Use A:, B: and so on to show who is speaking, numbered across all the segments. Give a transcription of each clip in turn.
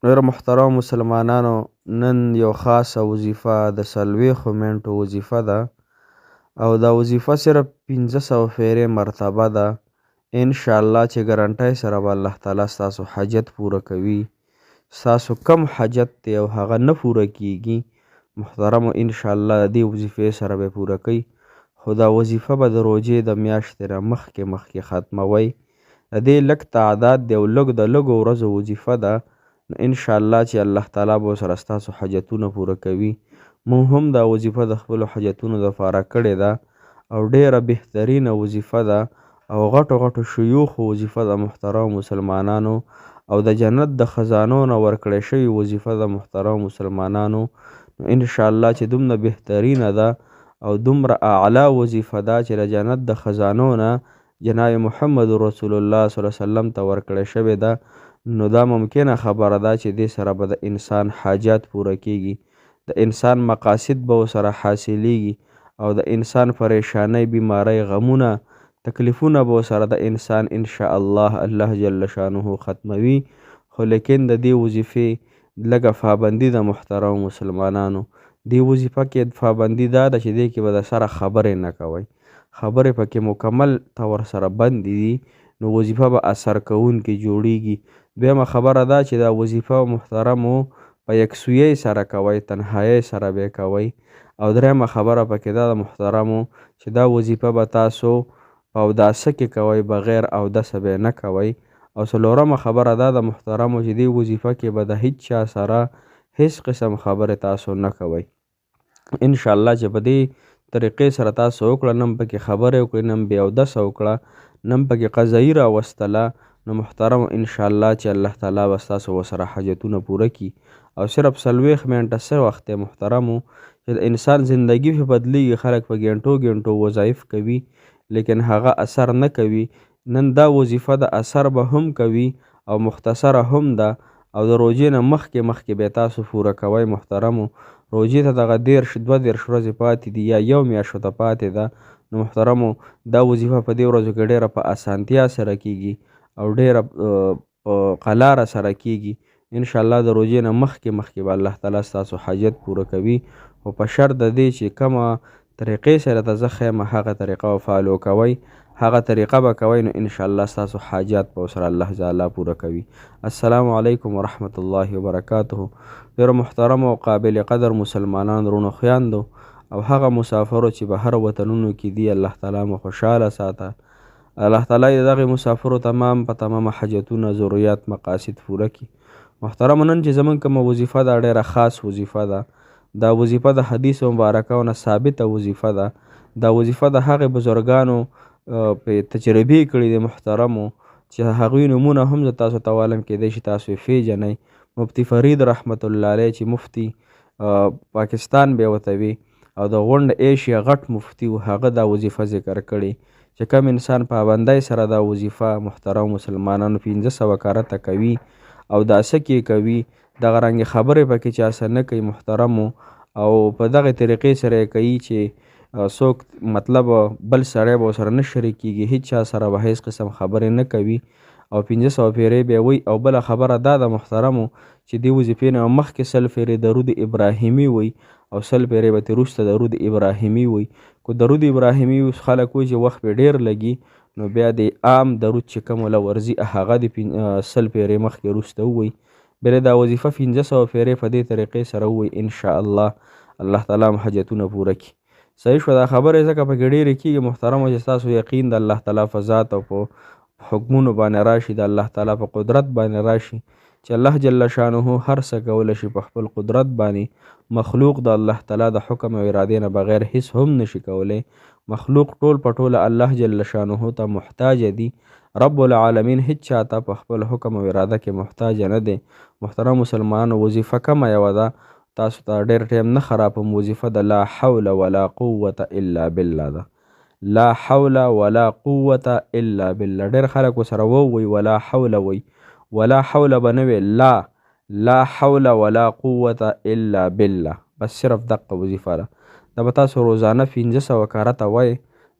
A: ډېرو محترمو مسلمانانو، نن یو خاصه وظیفه د 40 منټو وظیفه ده او دا وظیفه صرف 500 فیرې مرتبه ده. انشاءالله چې ګارنټۍ سره به الله تعالی ستاسو حاجت پوره کوي. ستاسو کم حاجت دی او هغه نه پوره کیږي، محترمو انشاءالله د دې وظیفې سره به پوره کوي. خو دا وظیفه به د روژې د میاشتې نه مخکې ختموئ. د دې لږ تعداد دی او د لږو ورځو وظیفه ده. نو انشاءالله چې الله تعالی به سره ستاسو حاجتونه پوره کوي. مونږ هم دا وظیفه د خپلو حاجتونو دپاره کړې ده او ډیره بهترینه وظیفه ده او غټو شیوخو وظیفه ده محترمو مسلمانانو، او د جنت د خزانو نه ورکړې شوې وظیفه ده محترمو مسلمانانو. نو انشاءالله چې دومره بهترینه ده او دومره اعلی وظیفه ده چې د جنت د خزانو نه جناب محمد رسول الله صلی الله علیه وسلم ته ورکړې شوې ده. نو دا ممکنه خبره ده چې دې سره به د انسان حاجات پوره کیږي، د انسان مقاصد به ورسره حاصلیږي او د انسان پریشانۍ، بیماری، غمونه، تکلیفونه به ورسره د انسان انشاءالله الله جل شانه ختموي. خو لیکن د دې وظیفې لږه پابندي ده محترمو مسلمانانو. دې وظیفه کې پابندي دا ده چې دې کې به د سره خبرې نه کوئ، خبرې پکې مکمل طور سره بندې دي، نو وظیفه به اثر کوونکې جوړیږي. دویمه خبره دا چې دا وظیفه محترمو په یکسویۍ سره کوئ، تنهایۍ سره به یې کوئ. او دریمه خبره پکې دا ده محترمو چې دا وظیفه به تاسو په اوداسه کې کوئ، بغیر اودسه به یې نه کوئ. او څلورمه خبره دا ده محترمو چې دې وظیفه کې به د هیڅ چا سره هیڅ قسم خبرې تاسو نه کوئ. انشاءالله چې په دې طریقې سره تاسو وکړه، نن پکې خبرې وکړې، نن بې اودسه وکړه، نن پکې قضایي راوستله، نو محترمو انشاءالله چې الله تعالی به ستاسو ورسره حاجتونه پوره کړي. او صرف 40 منټه څه وخت دی محترمو چې د انسان زندگی په بدلیږي، خلک په ګنټو وظایف کوي لیکن هغه اثر نه کوي. نن دا وظیفه د اثر به هم کوي او مختصره هم ده او د روژې نه مخکې به تاسو پوره کوئ. محترمو روژې ته دغه 12 ورځې پاتې دي یا یو میاشت ورته پاتې ده. نو محترمو دا وظیفه په دې ورځو کې ډیره په اسانتیا سره کیږي او ډیره په قلاره سره کیږي. انشاءالله د روژې نه مخکې به الله تعالی ستاسو حاجت پوره کوي. خو په شرط د دې چې کومه طریقې سره ته زه ښیم هغه طریقه به فالو کوئ، هغه طریقه به کوئ، نو انشاءالله ستاسو حاجات به ورسره الله تعالی پوره کوي. السلام علیکم ورحمة الله وبرکاته. ډېرو محترمو او قابل قدر مسلمانانو وروڼو خویندو او هغه مسافرو چې بهر وطنونو کې دي، الله تعالی مو خوشحاله ساته. الله تعالی د دغې مسافرو تمامه حاجتونه، ضرورت، مقاصد پوره کړي. محترمو نن چې زمونږ کومه وظیفه ده ډیره خاص وظیفه ده. دا وظیفه د حدیث مبارکو نه ثابته وظیفه ده. دا وظیفه د هغې بزرګانو په تجربې کړي دي محترمو چې هغوی نومونه هم زه تاسو ته وایم، کیدای شي تاسو یې پیژنئ. مفتی فرید رحمت الله علیه چې مفتی پاکستان به یې ورته وي او د غونډ ایشیا غټ مفتی و، هغه دا وظیفه ذکر کړې چې کم انسان پابندۍ سره دا وظیفه محترم مسلمانانو 500 کرته کوي او داسه کې کوي، دغه رنګې خبرې پکې چا سره نه کوي محترمو، او په دغه طریقې سره یې کوي چې څوک مطلب بل سړی به ورسره نه شریکېږي، هیڅ چا سره به هیڅ قسم خبرې نه کوي او 500 پیرې به یې وایي. او بله خبره دا ده محترمو چې دې وظیفې نه مخکې 100 پیرې درود ابراهیمي وایي او 100 پیرې به ترې وروسته درود ابراهیمي وایي. کو درود ابراهیمي خلک وایي چې وخت به ډېر لګي، نو بیا د عام درود چې کوم له ورځي هغه د 100 پیرې مخکې وروسته ووایي. بیا دا وظیفه 500 پیرې په دې طریقې سره ووایي، انشاءالله الله تعالی مو حاجتونه پوره کړي. صحیح شوه دا خبرې ځکه پکې ډېرې کېږي محترمو چې ستاسو یقین د الله تعالی په ذات او په حکمونو باندې راشي، د الله تعالی په قدرت باندې راشي چې الله جل شانه هر څه کولی شي په خپل قدرت باندې. مخلوق د الله تعالی د حکم او ارادې نه بغیر هیڅ هم نشي کولی. مخلوق ټول په ټوله الله جل شانه ته محتاج دي. رب العالمین هیڅ چاته په خپل حکم او اراده کې محتاج نه دی. محترم مسلمانانو وظیفه کومه یوه ده، تاسو ته ډېر ټایم نه خرابم، وظیفه د لا حول ولا قوة الا بالله ده. لا حول ولا قوة الا بالله. ډېر خلک ورسره ووایي ولا حول وایي، ولا حول به نه وي، لا حول ولا قوة الا بالله، بس صرف دقه وظیفه ده. دا به تاسو روزانه 500 کرته وایي.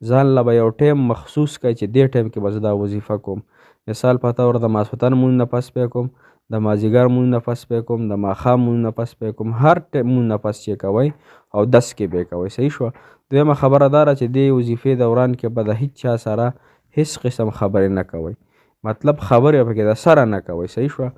A: ځان له به یو ټایم مخصوص کړئ چې دې ټایم کې به زه دا وظیفه کوم. مثال په طور د ماسخوتن لمونځ نه پس به یې کوم، د مازدیګر مونځ نه پس به کوم، د ماښام مونځ نه پس به کوم، هر ټایم مونځ نه پس چې کوئ اودس کې به کوئ. صحیح شوه. دویمه خبره دا ده چې دې وظیفې دوران کې به د هیڅ چا سره هیڅ قسم خبرې نه کوئ، مطلب خبرې پکې د سره نه کوئ. صحیح شوه.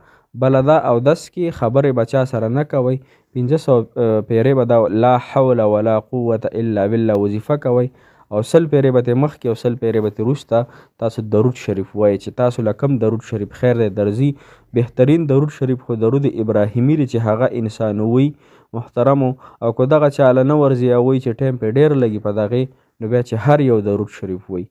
A: بله دا اودس کې خبرې به چا سره نه کوئ. 500 پیرې به دا لا حول ولا قوة الا بالله وظیفه کوئ او 100 پیرې به ترې مخکې او 100 پیرې به ترې وروسته تاسو درود شریف وایئ چې تاسو له کوم درود شریف خیر دی درځي. بهترین درود شریف خو درود ابراهیمي دی چې هغه انسان وی محترمو، او که دغه چاله نه ورځي او وایي چې ټایم پرې ډېر لګي په دغې، نو بیا چې هر یو درود شریف وایي.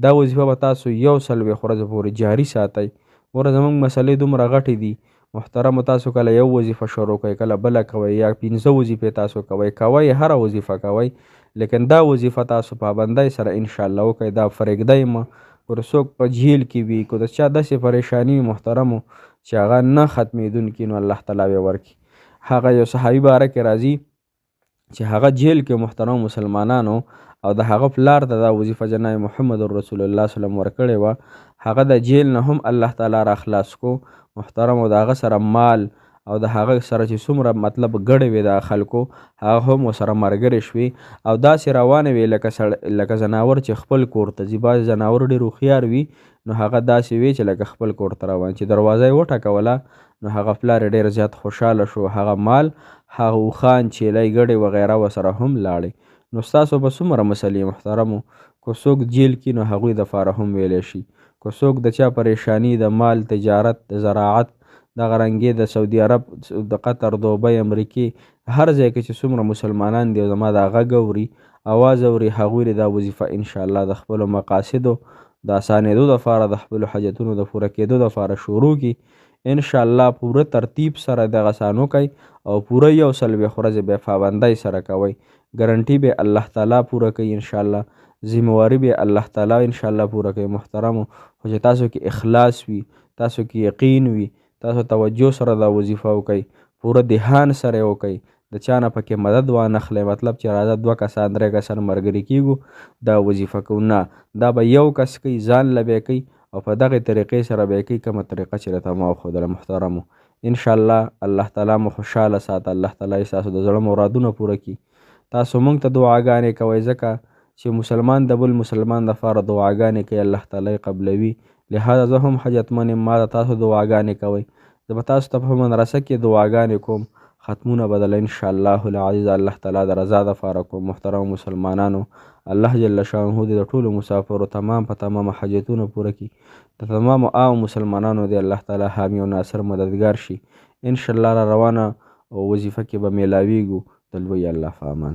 A: دا وظیفه به تاسو 140 ورځې پورې جاري ساتئ. ګوره زموږ مسلې دومره غټې دي محترمو، تاسو کله یو وظیفه شروع کوئ کله بله کوئ یا 15 وظیفې تاسو کوئ هره وظیفه کوئ، لیکن دا وظیفه تاسو پابندۍ سره انشاءالله وکئ. دا فرېږدئ مه. ګوره څوک په جهیل کې وي که د چا داسې پریشاني وي محترمو چې هغه نه ختمېدونکي، نو الله تعالی به ورکړي. هغه یو صحابي باره کې راځي چې هغه جیل کې محترم مسلمانانو او د هغه پلار ته دا وظیفه جناب محمد رسول الله صلی الله علیه وسلم ورکړې وه. هغه د جیل نه هم الله تعالی را خلاص کو محترم، او د هغه سره مال او د هغه سره چې څومره مطلب ګډې وې د خلکو هغه هم ورسره ملګرې شوې او داسې روانې وې لکه ځناور چې خپل کور ته ځي. بعضې ځناور ډېر هوښیار وي، نو هغه داسې وی چې لکه خپل کور ته روان. چې دروازه یې وټکوله نو هغه پلار یې ډېر زیات خوشحاله شو. هغه مال، هغه اوښان، چیلۍ، ګډې وغیره ورسره هم لاړې. نو ستاسو به څومره مسلې محترمو، که څوک جیل کې نو هغوی دپاره هم ویلی شي. که څوک د چا پریشانی د مال، تجارت، د زراعت، دغه رنګې د سعودي عرب، د قطر، دوبۍ، امریکې هر ځای کې چې څومره مسلمانان دي او زما دا غږ اوري، اواز اوري، هغوی دا وظیفه انشاءالله د خپلو مقاصدو د اسانېدو دپاره، د خپلو حاجتونو د پوره کېدو دپاره شروع کړي انشاءالله. پوره ترتیب سره دغه سان وکئ او پوره 140 ورځې به پابندۍ سره کوئ. ګرنټي به الله تعالی پوره کوي انشاءالله، ذمهواري به الله تعالی انشاءالله پوره کوي محترمو. خو چې تاسو کې اخلاص وي، تاسو کې یقین وي، تاسو توجه سره دا وظیفه وکئ، پوره دهان سره یې وکئ، د چا نه پکې مدد وانخلئ، مطلب چې راځه 2 کسان 3 کسان ملګري کېږو دا وظیفه کوو، نه، دا به یو کس کوي، ځان له به یې کوي او په دغې طریقې سره به یې کوي کومه طریقه چې راته ما وښودله محترمو. انشاءالله الله تعالی مو خوشحاله ساته، الله تعالی ستاسو د زړه مرادونه پوره کړي. تاسو موږ ته دعاګانې کوئ ځکه چې مسلمان د بل مسلمان دپاره دعاګانې کوي الله تعالی قبلوي. لهذا زه هم حاجتمن یم، ما ته تاسو دعاګانې کوئ. زه به تاسو ته په مدرسه کې دعاګانې کوم، ختمونه به دله انشاءالله العزیز الله تعالی د رضا دپاره کوم. محترم مسلمانانو، الله جل شانه دې د ټولو مسافرو تمام په تمامه حاجتونه پوره کړي. د تمامو عام مسلمانانو دې الله تعالی حامی او ناصر مددګار شي. انشاءالله را روانه وظیفه کې به میلاویږو. د لوی الله په امان.